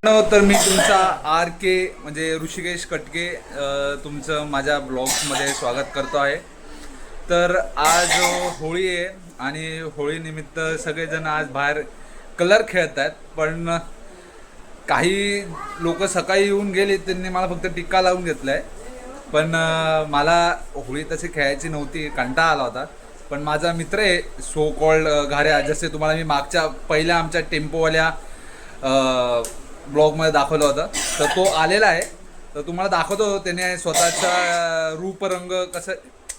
तर मी तुमचा आर के म्हणजे ऋषिकेश कटके तुमचं माझ्या ब्लॉग्समध्ये स्वागत करतो आहे. तर आज होळी आहे आणि होळीनिमित्त सगळेजण आज बाहेर कलर खेळत आहेत. पण काही लोक सकाळी येऊन गेले, त्यांनी मला फक्त टिक्का लावून घेतला आहे. पण मला होळी तशी खेळायची नव्हती, कंटाळा आला होता. पण माझा मित्र आहे सो कॉल्ड घाऱ्या, जसे तुम्हाला मी मागच्या पहिल्या आमच्या टेम्पोवाल्या ब्लॉगमध्ये दाखवलं होतं, तर तो आलेला आहे. तर तुम्हाला दाखवतो त्याने स्वतःचा रूपरंग कसं.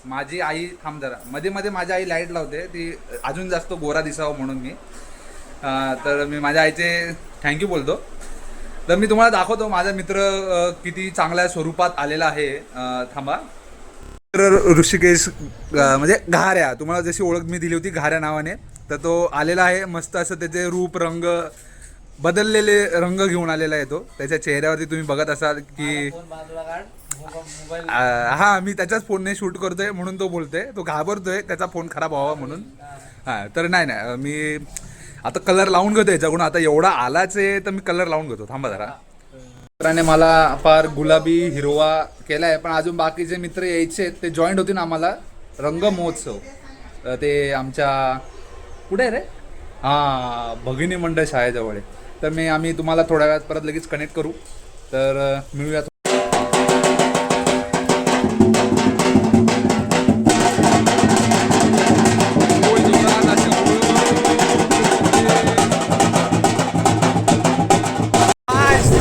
माझी आई थांब जरा, मध्ये मध्ये माझी आई लाईट लावते, ती अजून जास्त गोरा दिसावं म्हणून मी. तर मी माझ्या आईचे थँक्यू बोलतो. तर मी तुम्हाला दाखवतो माझा मित्र किती चांगल्या स्वरूपात आलेला आहे. थांबा. तर ऋषिकेश म्हणजे घाऱ्या, तुम्हाला जशी ओळख मी दिली होती घाऱ्या नावाने, तर तो आलेला आहे. मस्त असं त्याचे रूप रंग बदललेले रंग घेऊन आलेला आहे तो. त्याच्या चेहऱ्यावरती तुम्ही बघत असाल की हा मी त्याच्याच फोनने शूट करतोय म्हणून तो बोलतोय, तो घाबरतोय त्याचा फोन खराब व्हावा म्हणून. तर नाही मी आता कलर लावून घेतो याच्याकडून. आता एवढा आलाच आहे तर मी कलर लावून घेतो. थांबा जरा. मित्राने मला फार गुलाबी हिरवा केला आहे, पण अजून बाकीचे मित्र यायचे ते जॉईंट होतील आम्हाला रंग महोत्सव. ते आमच्या कुठे आहे रे, भगिनी मंडळ शाळेजवळ आहे. तर आम्ही तुम्हाला थोड्या वेळात परत लगेच कनेक्ट करू. तर मिळूया.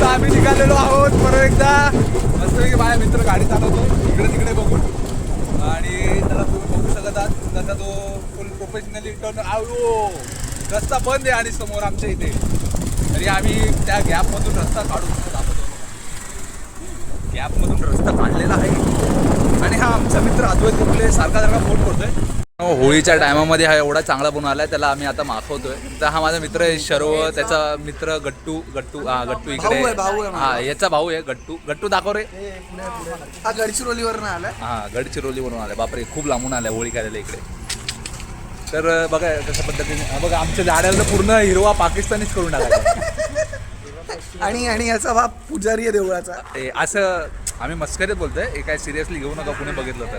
आम्ही निघालेलो आहोत परत एकदा. मस्त की माझ्या मित्र गाडी चालवतो इकडे तिकडे बघून, आणि त्याला तुम्ही बघू शकत आहात कसा तो फुल प्रोफेशनली टर्न. रस्ता बंद आहे आणि समोर आमच्या इथे, तरी आम्ही त्या गॅपमधून रस्ता काढून दाखवतो. गॅपमधून रस्ता काढलेला आहे. आणि हा आमचा मित्र अद्वैत कुठले सारखा फोन करतोय. होळीच्या टायमामध्ये हा एवढा चांगला बनवून आलाय, त्याला आम्ही आता मागवतोय. तर हा माझा मित्र आहे शर्व, त्याचा मित्र गट्टू इकडे. याचा भाऊ आहे गट्टू दाखव रे. हा गडचिरोलीवरून आलाय. गडचिरोलीवरून आलाय. बापरे, खूप लांबून आलाय होळी करायला इकडे. तर बघा कशा पद्धतीने बघा आमच्या झाडाला पूर्ण हिरवा पाकिस्तानीच करून टाकायचा. आणि याचा बाप पुजारी आहे देवळाचा. असं आम्ही मस्करीत बोलतोय, हे काय सिरियसली घेऊ नका कुणी बघितलं तर.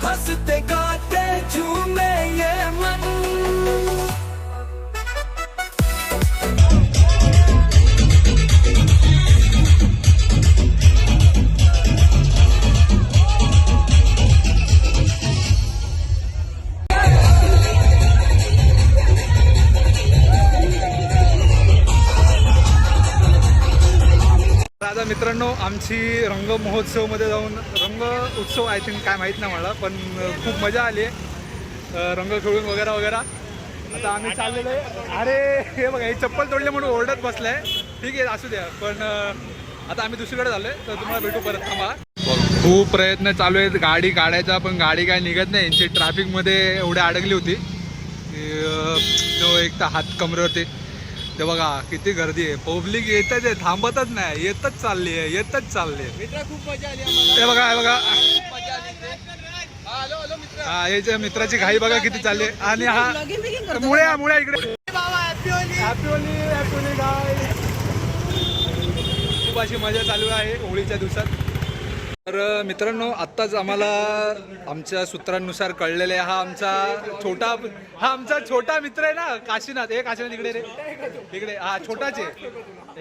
हंसते गाते झूमे ये मन. आता मित्रांनो, आमची रंग महोत्सवमध्ये जाऊन रंग उत्सव आय थिंक काय माहीत नाही मला, पण खूप मजा आली आहे रंग खेळून वगैरे. आता आम्ही चाललेलो आहे. अरे हे बघा, हे चप्पल तोडले म्हणून ओरडत बसलाय. ठीक आहे, असू द्या. पण आता आम्ही दुसरीकडे झालोय, तर तुम्हाला भेटू परत. थांबा. खूप प्रयत्न चालू आहेत गाडी काढायचा, पण गाडी काय निघत नाही. यांची ट्रॅफिकमध्ये एवढी अडकली होती तो एक तर हात कमरेवरती. ते बघा किती गर्दी आहे, पब्लिक येतच आहे, थांबतच नाही, येतच चालली आहे. खूप मजा आली आम्हाला. हे बघा हा याच्या मित्राची घाई बघा किती चालली आहे. आणि हा मुळ्या इकडे. हॅपी होली गाय. खूप अशी मजा चालू आहे होळीच्या दिवसात. तर मित्रांनो, आत्ताच आम्हाला आमच्या सूत्रांनुसार कळलेले हा आमचा छोटा मित्र आहे ना, काशीनाथ. हे काशीनाथ इकडे रे, इकडे. हा छोटाचे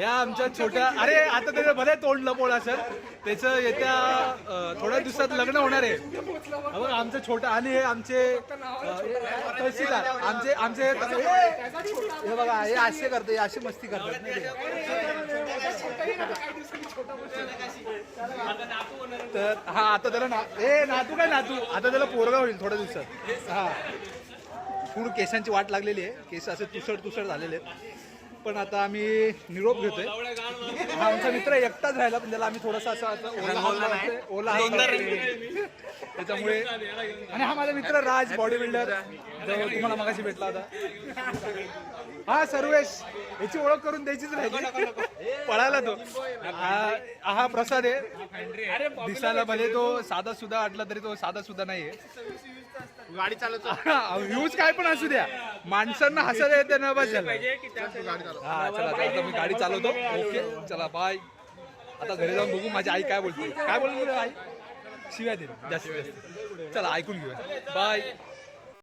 या आमच्या छोट्या. अरे आता त्याचं भले तोंड लपवलं सर, त्याचं येत्या थोड्या दिवसात लग्न होणार आहे. बघा आमचं छोटा. आणि हे आमचे तहसीलदार आमचे हे बघा, हे असे करते, अशी मस्ती करतात. तर हा आता त्याला नातू आता त्याला पोरगा होईल थोड्या दिवसात. हा पूर्ण केसांची वाट लागलेली आहे, केस असे तुसड झालेले आहेत. पण आता आम्ही निरोप घेतोय. हा आमचा मित्र एकटाच राहिला, पण त्याला आम्ही थोडासा असं ओला हात करतोय. त्याच्यामुळे. आणि हा माझा मित्र राज, बॉडी बिल्डर, तुम्हाला मगाशी भेटला होता. हा सर्वेश, याची ओळख करून द्यायचीच राहिली, पळाला तो. हा प्रसाद आहे, दिसायला भले तो साधा सुद्धा वाटला तरी तो साधा सुद्धा नाहीये. गाडी चालवतो. व्ह्यूज काय पण असू द्या, माणसांना हसायला येते ना बस झालं. हा चला आता मी गाडी चालवतो. ओके चला बाय. आता घरी जाऊन बघू माझी आई काय बोलते. काय बोलते आई? शिव्या दे जास्तीत जास्त. चला ऐकून घेऊया. बाय.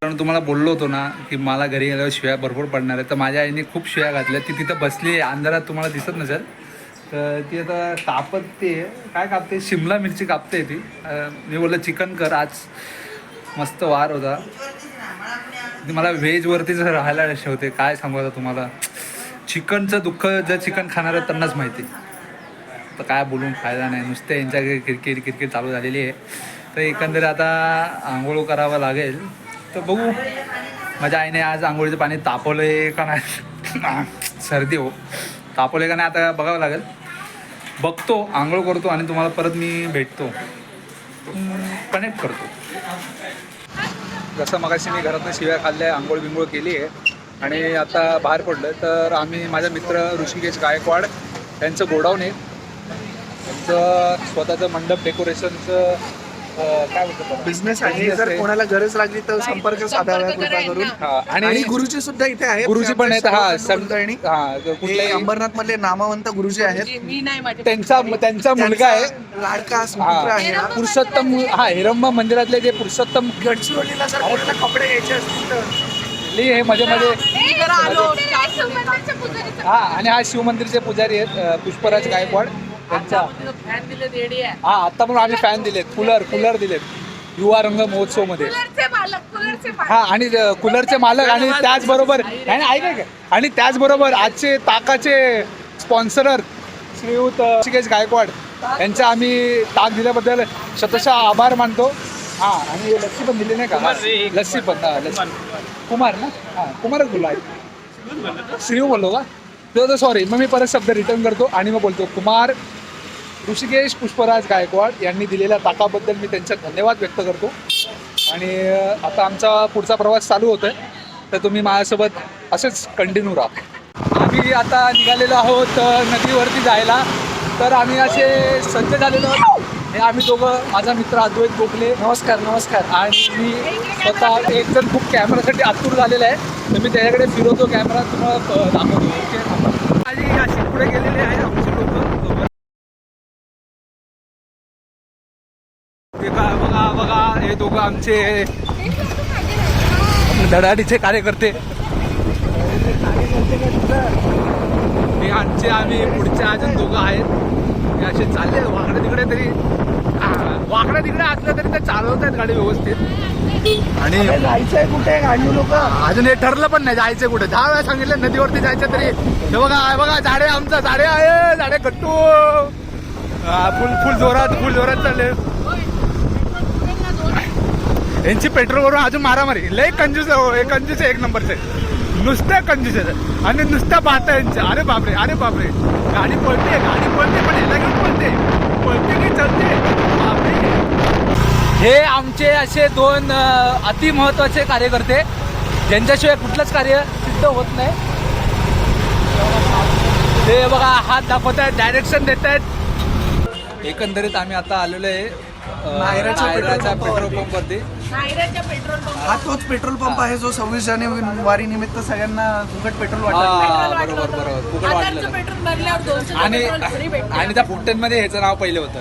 कारण तुम्हाला बोललो होतो ना की मला घरी गेल्यावर शिव्या भरपूर पडणार आहे, तर माझ्या आईने खूप शिव्या घातल्या. ती तिथं बसली आहे अंधारात, तुम्हाला दिसत नसेल. तर ती आता कापते. काय कापते? शिमला मिरची कापते ती. मी बोललं चिकन कर आज, मस्त वार होता. ती मला व्हेजवरतीच राहायला ठेवते. काय सांगू आता तुम्हाला, चिकनचं दुःख जर चिकन खाणार आहे त्यांनाच माहिती. तर काय बोलून फायदा नाही, नुसते यांच्या किरकिर चालू झालेली आहे. तर एकंदरीत आता आंघोळ करावं लागेल. तर बघू, माझ्या आईने आज आंघोळीचं पाणी तापवलं आहे का नाही, सर्दी हो, तापवलं का नाही आता बघावं लागेल. बघतो, आंघोळ करतो आणि तुम्हाला परत मी भेटतो, कनेक्ट करतो. जसं मगाशी मी घरातून शिव्या खाल्ल्या, आंघोळ बिंघोळ केली आहे आणि आता बाहेर पडलं. तर आम्ही माझा मित्र ऋषिकेश गायकवाड यांचं गोडाऊन आहे, त्यांचं स्वतःचं मंडप डेकोरेशनचं काय म्हणतो बिझनेस आहे. जर कोणाला गरज लागली तर संपर्क साधावा कृपा करून. आणि गुरुजी सुद्धा इथे आहेत. गुरुजी पण आहेत. हा कुलकर्णी. कुठल्याही अंबरनाथ मधले नामवंत गुरुजी आहेत. त्यांचा मुलगा आहे, लाडका पुत्र आहे हा. पुरुषोत्तम. हा हिरंबा मंदिरातले जे पुरुषोत्तम. गडचिरोलीला जर कोणाला कपडे घ्यायचे असतील तर हे मध्ये हा. आणि हा शिवमंदिरचे पुजारी आहेत पुष्पराज गायकवाड. त्यांचा हा आता पण आम्ही फॅन दिलेत, कूलर दिलेत युवा रंग महोत्सव मध्ये. हा आणि कूलरचे मालक. आणि त्याचबरोबर आणि त्याचबरोबर आजचे ताकाचे स्पॉन्सरर श्रीयुत ऋषिकेश गायकवाड यांचा आम्ही ताक दिल्याबद्दल शतशः आभार मानतो. हा आणि लस्सी पण दिली नाही का? लस्सी पण. हा लस्सी कुमार ना. हा कुमारच बोललो आहे, श्रीयू बोललो का? तर सॉरी, मग मी परत शब्द रिटर्न करतो आणि मग बोलतो कुमार ऋषिकेश पुष्पराज गायकवाड यांनी दिलेल्या ताकाबद्दल मी त्यांचा धन्यवाद व्यक्त करतो. आणि आता आमचा पुढचा प्रवास चालू होतोय, तर तुम्ही माझ्यासोबत असेच कंटिन्यू राहा. आम्ही आता निघालेलो आहोत नदीवरती जायला. तर आम्ही असे सज्ज झालेलो आहोत. हे आम्ही दोघं, माझा मित्र अद्वैत गोखले, नमस्कार. आणि मी स्वतः. एक जण खूप कॅमेरासाठी आतुर झालेला आहे, तर मी त्याच्याकडे फिरवतो कॅमेरा, तुम्हाला दाखवतो. ओके, माझी अशी पुढे गेलेली आहे आमची लोकं. बघा हे दोघं आमचे धडाडीचे कार्यकर्ते. हे आमचे आम्ही पुढचे अजून दोघं आहेत. हे असे चालले वाकडे तिकडे, तरी वाकडे तिकडे असलं तरी ते चालवत आहेत गाडी व्यवस्थित. आणि जायचंय कुठे गाडी लोक अजून हे ठरलं पण नाही जायचं कुठे. 10 वेळा सांगितलं नदीवरती जायचं, तरी हे बघा झाडे, आमचं झाडे आहे, झाडे कट्टू फुल जोरात चालले. यांची पेट्रोलवरून अजून मारामारी. लय कंजूस आहे, एक नंबरचे, नुसत्या कंजूस आहेत आणि नुसत्या पाहता यांच्या. अरे बापरे गाडी पळते पण याला घेऊन पळते की चलते बापरे. हे आमचे असे 2 अति महत्वाचे कार्यकर्ते, ज्यांच्याशिवाय कुठलंच कार्य सिद्ध होत नाही. ते बघा हात दाखवत आहेत, डायरेक्शन देत आहेत. एकंदरीत आम्ही आता आलेलो आहे नायराच्या पेट्रोल पंपवरती. हा तोच पेट्रोल पंप आहे जो 26 जानेवारी निमित्त सगळ्यांना फुकट पेट्रोल बरोबर आणि त्या फुकट्यांमध्ये ह्याचं नाव पहिलं होतं.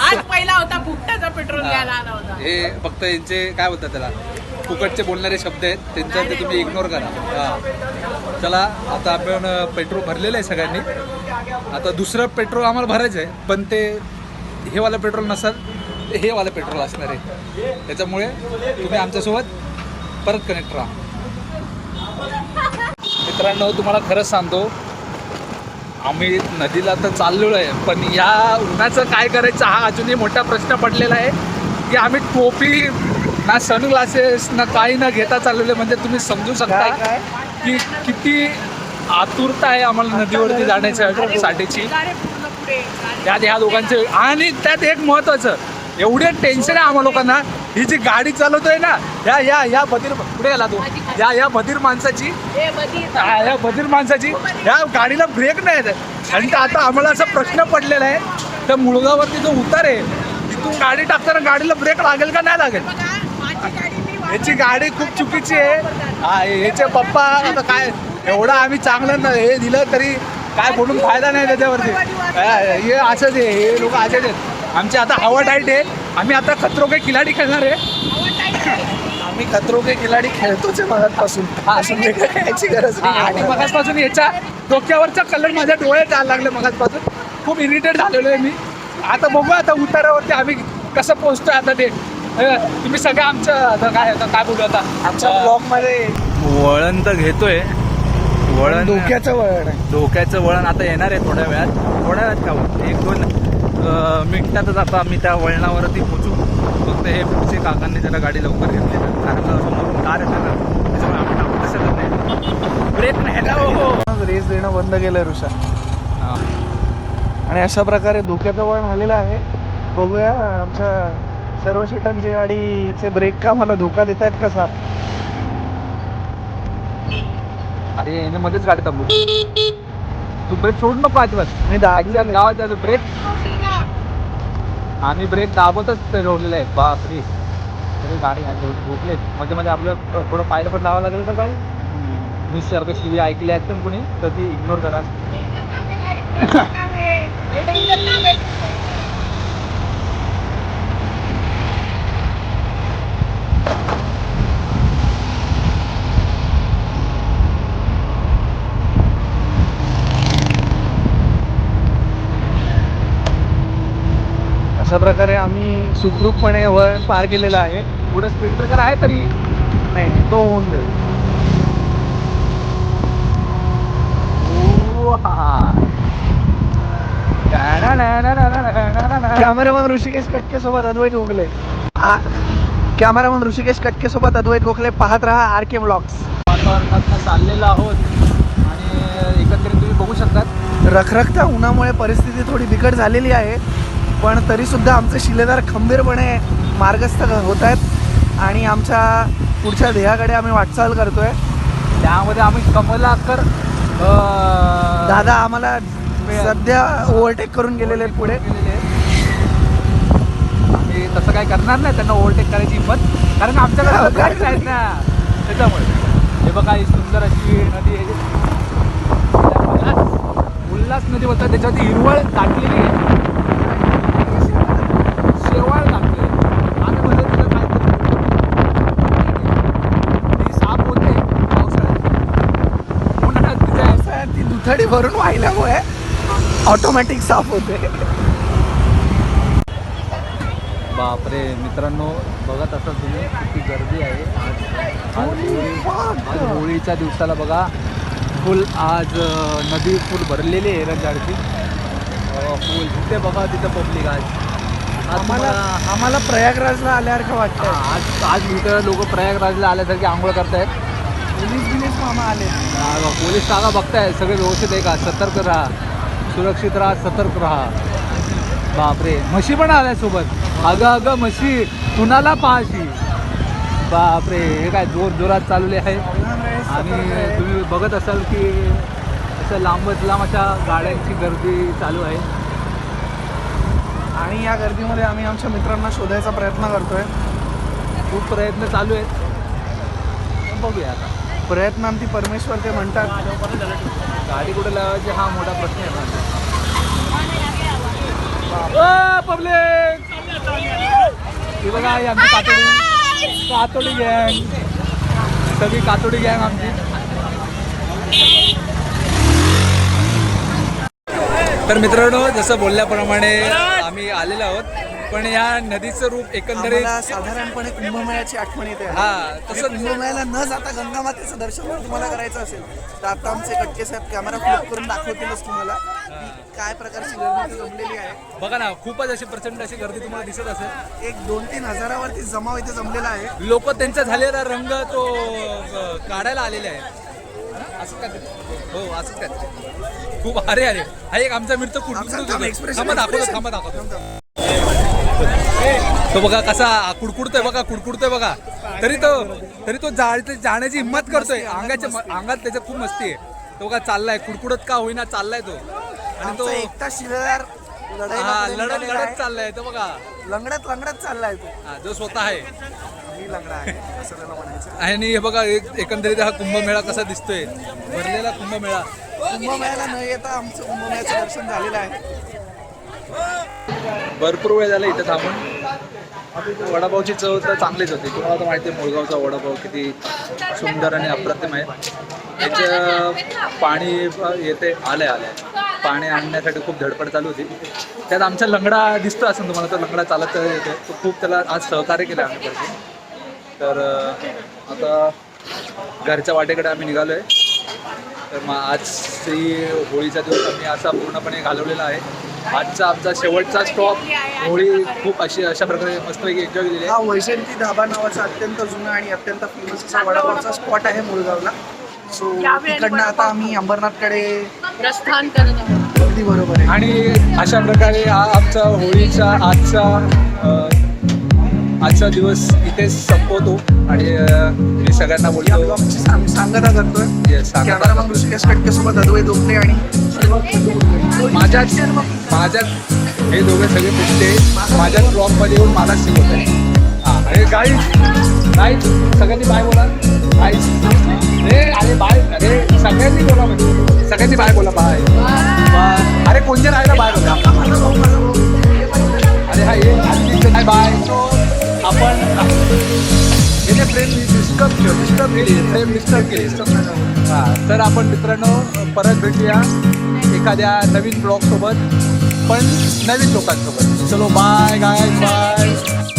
आज पहिला होता फुकटाचा पेट्रोल घ्यायला आला होता. हे फक्त यांचे काय होतं त्याला फुकटचे बोलणारे शब्द आहेत, त्यांचं ते तुम्ही इग्नोर करा. चला आता आपण पेट्रोल भरलेलं आहे सगळ्यांनी. आता दुसरं पेट्रोल आम्हाला भरायचं आहे, पण ते हे वालं पेट्रोल नसेल, हे वालं पेट्रोल असणार आहे. त्याच्यामुळे तुम्ही आमच्यासोबत परत कनेक्ट राहा. मित्रांनो तुम्हाला खरंच सांगतो, आम्ही नदीला तर चाललेलो आहे, पण या उन्हाचं काय करायचं हा अजूनही मोठा प्रश्न पडलेला आहे. की आम्ही टोपी ना सनग्लासेस ना काही न घेता चाललेलो आहे. म्हणजे तुम्ही समजू शकता की किती आतुरता आहे आम्हाला नदीवरती जाण्यासाठीची. गाडी पूर्ण पुढे गाडी. त्यात ह्या दोघांचे आणि त्यात एक महत्वाचं एवढे टेन्शन आहे आम्हा लोकांना. ही जी गाडी चालवतोय ना या बधीर पुढे गेला तो या बधीर माणसाची ए, मधी. या बधीर माणसाची या गाडीला ब्रेक नाही आहेत. आणि आता आम्हाला असा प्रश्न पडलेला आहे त्या मुळगावरती जो उतार आहे तिथून गाडी टाकताना गाडीला ब्रेक लागेल का नाही लागेल. बघा, माझी गाडी मी याची गाडी खूप चुकीची आहे. याचे पप्पा आता काय एवढं आम्ही चांगलं न हे दिलं तरी काय बोलून फायदा नाही त्याच्यावरती. हे असंच आहे, हे लोक असेच आहेत. आमची आता हवा टाईट आहे. आम्ही आता खतरो के खिलाडी खेळणार आहे. आम्ही खतरो के खिलाडी खेळतोच आहे मगापासून. असून वेगळं खेळायची गरज आणि नाही. मगाचपासून याच्या डोक्यावरचा कलर माझ्या डोळ्यात यायला लागले मगाचपासून. खूप इरिटेट झालेलो आहे मी. आता बघू आता उतारावरती आम्ही कसं पोहोचतोय आता ते तुम्ही सगळं आमचं आता काय बोलू आता आमच्या ब्लॉक मध्ये वळण तर घेतोय. वळण धोक्याचं वळण आहे. डोक्याचं वळण आता येणार आहे थोड्या वेळात का 1-2 मिनिटातच आता आम्ही त्या वळणावरती पोचू. फक्त हे पुढचे काकांनी त्याला गाडी लवकर घेतली कारण समोरून कार येते ना त्याच्यामुळे आम्ही टाकू शकत नाही. ब्रेक नाही ना हो. रेस देणं बंद केलंय ऋषा. आणि अशा प्रकारे धोक्याचं वळण आलेलं आहे. बघूया आमच्या सर्व सीटांची गाडीचे ब्रेक का मला धोका देत आहेत कसा. अरे याने मध्येच गाडी थांबू. तू ब्रेक सोड नको अजिबात. मी दाखल्या गावात जातो ब्रेक. आम्ही ब्रेक दाबतच ठेवलेला आहे. बापरे तरी गाडी झोपले मध्ये मध्ये आपलं थोडं पायला पण लावावं लागेल तर काय मी सारखं शिवी ऐकली आहेत पण कोणी तर ती इग्नोर करा. अशा प्रकारे आम्ही सुखरूपपणे वळण पार केलेलं आहे. पुढे स्पीड ब्रेकर आहे तरी नाही तो होऊन जाईल. कॅमेरामन ऋषिकेश कटके सोबत अद्वैत गोखले. कॅमेरामन ऋषिकेश कटके सोबत अद्वैत गोखले. पाहत राहा RK ब्लॉग्स. वातावरणात चाललेलो आहोत आणि एकत्रित तुम्ही बघू शकतात रखरखत्या उन्हामुळे परिस्थिती थोडी बिकट झालेली आहे पण तरीसुद्धा आमचे शिलेदार खंबीरपणे मार्गस्थ होत आहेत आणि आमच्या पुढच्या ध्येयाकडे आम्ही वाटचाल करतोय. त्यामध्ये आम्ही कमलाकर दादा आम्हाला सध्या ओव्हरटेक करून गेलेले आहेत पुढे. आम्ही तसं काय करणार नाही त्यांना ओव्हरटेक करायची हिंमत कारण आमच्याकडे गाडीच आहेत ना त्याच्यामुळे. हे बघा ही सुंदर अशी नदी आहे उल्हास नदी बोलतात त्याच्यावरती हिरवळ टाकलेली आहे. शेवाळ टाकले आणि म्हणजे तिथं काहीतरी ती साफ होते पावसाळ्यात. उन्हाळ्यात तिच्या ती दुथडी भरून वाहिल्यामुळे ऑटोमॅटिक साफ होते. बापरे मित्रांनो बघत असाल तुम्ही किती गर्दी आहे आज होळीच्या दिवसाला बघा. फुल आज नदी फुल भरलेली आहे रंजाडची फुल तिथे बघा तिथं पब्लिक आज आम्हाला प्रयागराजला आल्यासारखं वाटतं. आज इथं लोक प्रयागराजला आल्यासारखे आंघोळ करतायत. पोलीस मामा आले. पोलीस काका बघताय सगळे व्यवस्थित आहे का. सतर्क राहा सुरक्षित राहा सतर्क राहा. बापरे म्हशी पण आल्या सोबत. अगं म्हशी कुणाला पाहाशी. बापरे हे काय जोरात चालवले आहे आणि तुम्ही बघत असाल की असं लांबच लांब अशा गाड्यांची गर्दी चालू आहे आणि या गर्दीमध्ये आम्ही आमच्या मित्रांना शोधायचा प्रयत्न करतोय. खूप प्रयत्न चालू आहेत. बघूया आता प्रयत्नांती परमेश्वर ते म्हणतात. गाडी कुठे लावायची हा मोठा प्रश्न आहे. पब्लिक ही बघा आमची कातोडी गँग सगळी कातोडी गँग आमची. तर मित्रांनो जसं बोलल्याप्रमाणे आम्ही आलेलो आहोत पण या नदीचं रूप एकंदरीत आम्हाला साधारणपणे कुंभमेळ्याची आठवण येते. हा तसं कुंभमेळ्याला न जाता गंगा मातेचं दर्शन जर तुम्हाला करायचं असेल तर आता आमचे कटके साहेब कॅमेरा फ्लिप करून दाखवतीलच तुम्हाला की काय प्रकारची गर्दी जमलेली आहे. बघा ना खूपच अशी प्रचंड अशी गर्दी तुम्हाला दिसत असेल. एक 2-3 हजारावरती जमाव इथे जमलेला आहे. लोक त्यांचा झालेला रंग तो काढायला आलेले आहेत. असं काय हो असंच काय खूप अरे अरे हा एक आमचा मित्र थांबा दाखवतो तो बघा कसा कुडकुडतोय बघा तरी तो जाण्याची हिंमत करतोय अंगात त्याच्यात खूप मस्ती आहे. तो बघा चाललाय कुडकुडत का होईना चाललाय तो आणि तो एकटा शिलेदार लढत चाललाय तो बघा लंगडत चाललाय तो. जो स्वतः आहे मी लंगडा आहे असं त्याला म्हणायचं. आणि हे बघा एकंदरीत हा कुंभमेळा कसा दिसतोय भरलेला कुंभमेळा. कुंभमेळ्याला न येता आमचं कुंभमेळ्याचं दर्शन झालेलं आहे. भरपूर वेळ झाला इथं थांबून. वडापावची चव तर चांगलीच होती. तुम्हाला तर माहिती आहे मुळगावचा वडापाव किती सुंदर आणि अप्रतिम आहे. त्याचं पाणी येते आलंय पाणी आणण्यासाठी खूप धडपड चालू होती. त्यात आमचा लंगडा दिसतो असं तुम्हाला तो लंगडा चालत येतो तो खूप त्याला आज सहकार्य केलं आम्ही करतो. तर आता घरच्या वाटेकडे आम्ही निघालो आहे. तर मग आजची होळीचा दिवस आम्ही असा पूर्णपणे घालवलेला आहे. आजचा आमचा शेवटचा स्टॉप होळी खूप अशा प्रकारे मस्तपैकी एन्जॉय केलेली आहे. हा वैजयंती धाबा नावाचा अत्यंत जुना आणि अत्यंत फेमस असा वडापावचा स्पॉट आहे मुळगावला. सो तिकडनं आता आम्ही अंबरनाथकडे प्रस्थान करत आहोत. अगदी बरोबर आहे. आणि अशा प्रकारे हा आमचा होळीचा आजचा दिवस इथेच संपवतो. आणि मी सगळ्यांना या बोलतो ब्लॉगची सांगता करतोय. Yes, सांगता कॅमेरामन करतोय. ऋषिकेश कटकेसोबत अद्वैत दोपटे आणि माझ्याच हे दोघे सगळे पुढचे माझ्याच ब्लॉगमध्ये येऊन मला शिकवत आहे. हां अरे गाईज सगळ्यांनी बाय बोला. गाईज अरे बाय अरे सगळ्यांनी बोला म्हणजे सगळ्यांनी बाय बोला बाय. अरे कोणत्या राहायला बाय बोला. अरे हा ये बाय. आपण हे फ्रेम डिस्टर्ब केली. हां तर आपण मित्रांनो परत भेटूया एखाद्या नवीन ब्लॉगसोबत पण नवीन लोकांसोबत. चलो बाय गाय बाय.